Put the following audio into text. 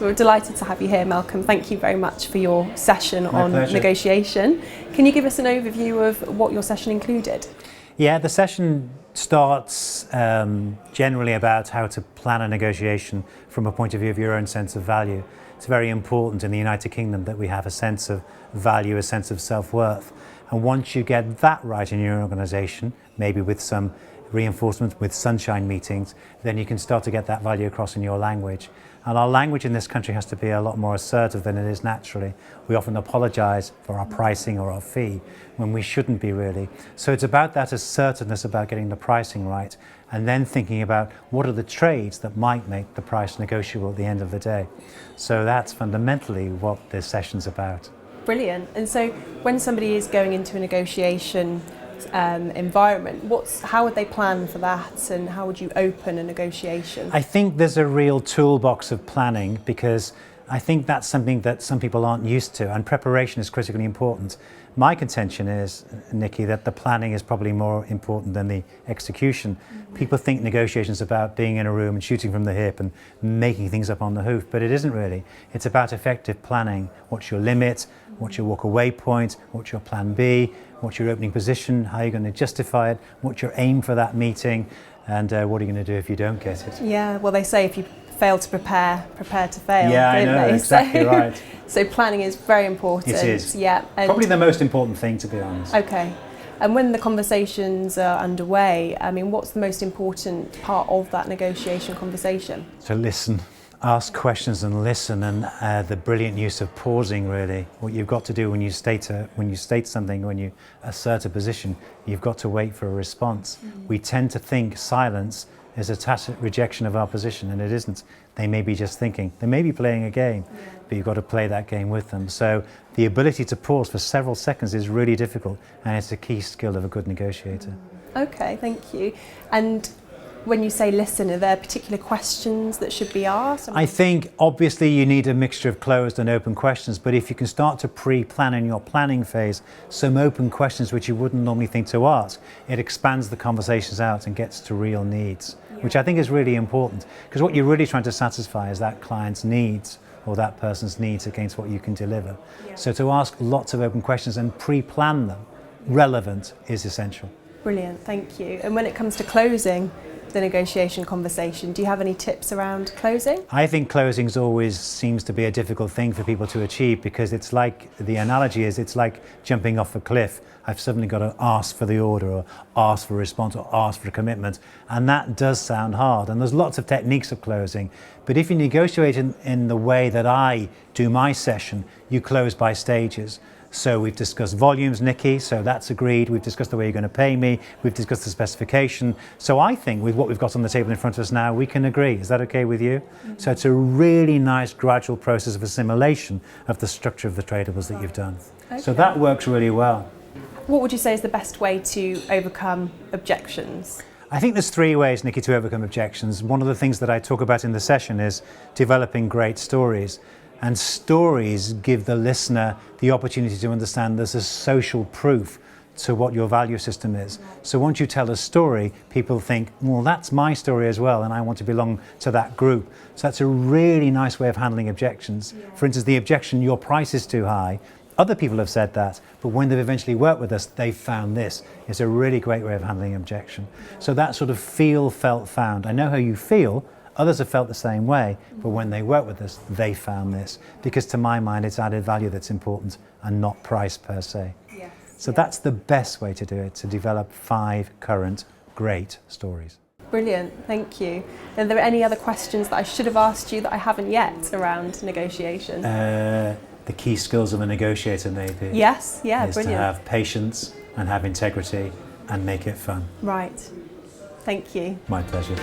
We're delighted to have you here, Malcolm. Thank you very much for your session on pleasure. negotiation. Can you give us an overview of what your session included? Yeah, the session starts generally about how to plan a negotiation from a point of view of your own sense of value. It's very important in the United Kingdom that we have a sense of value, a sense of self-worth. And once you get that right in your organisation, maybe with some reinforcement, with sunshine meetings, then you can start to get that value across in your language. And our language in this country has to be a lot more assertive than it is naturally. We often apologise for our pricing or our fee when we shouldn't be really. So it's about that assertiveness about getting the pricing right and then thinking about what are the trades that might make the price negotiable at the end of the day. So that's fundamentally what this session's about. Brilliant. And so when somebody is going into a negotiation environment, how would they plan for that, and how would you open a negotiation? I think there's a real toolbox of planning, because I think that's something that some people aren't used to, and preparation is critically important. My contention is, Nicky, that the planning is probably more important than the execution. People think negotiations about being in a room and shooting from the hip and making things up on the hoof, but it isn't really. It's about effective planning. What's your limit? What's your walk away point? What's your plan B? What's your opening position? How are you going to justify it? What's your aim for that meeting? And what are you going to do if you don't get it? Yeah, well, they say if you fail to prepare, prepare to fail. Yeah, I know, exactly right. So planning is very important. It is. Yeah. Probably the most important thing, to be honest. Okay. And when the conversations are underway, I mean, what's the most important part of that negotiation conversation? To listen. Ask questions and listen, and the brilliant use of pausing, really. What you've got to do when you state something, when you assert a position, you've got to wait for a response. We tend to think silence is a tacit rejection of our position, and it isn't. They may be just thinking. They may be playing a game, but you've got to play that game with them. So the ability to pause for several seconds is really difficult, and it's a key skill of a good negotiator. Okay, thank you. And when you say listen, are there particular questions that should be asked? I think obviously you need a mixture of closed and open questions, but if you can start to pre-plan in your planning phase some open questions which you wouldn't normally think to ask, it expands the conversations out and gets to real needs, which I think is really important, because what you're really trying to satisfy is that client's needs or that person's needs against what you can deliver. So to ask lots of open questions and pre-plan them, relevant, is essential. Brilliant, thank you. And when it comes to closing the negotiation conversation, do you have any tips around closing? I think closing always seems to be a difficult thing for people to achieve, because it's like, the analogy is, it's like jumping off a cliff. I've suddenly got to ask for the order, or ask for a response, or ask for a commitment, and that does sound hard. And there's lots of techniques of closing, but if you negotiate in the way that I do my session, you close by stages. So we've discussed volumes, Nicky, so that's agreed. We've discussed the way you're going to pay me. We've discussed the specification. So I think with what we've got on the table in front of us now, we can agree. Is that okay with you? So it's a really nice gradual process of assimilation of the structure of the tradables that you've done. Okay. So that works really well. What would you say is the best way to overcome objections? I think there's three ways, Nicky, to overcome objections. One of the things that I talk about in the session is developing great stories. And stories give the listener the opportunity to understand there's a social proof to what your value system is. So once you tell a story, people think, well, that's my story as well, and I want to belong to that group. So that's a really nice way of handling objections. For instance, the objection, your price is too high. Other people have said that, but when they've eventually worked with us, they've found this. It's a really great way of handling objection. So that sort of feel, felt, found. I know how you feel. Others have felt the same way, but when they work with us, they found this. Because to my mind, it's added value that's important and not price per se. Yes. So that's the best way to do it, to develop 5 current great stories. Brilliant, thank you. Are there any other questions that I should have asked you that I haven't yet around negotiation? The key skills of a negotiator, maybe. Yes, yeah, is brilliant. to have patience and have integrity and make it fun. Right, thank you. My pleasure.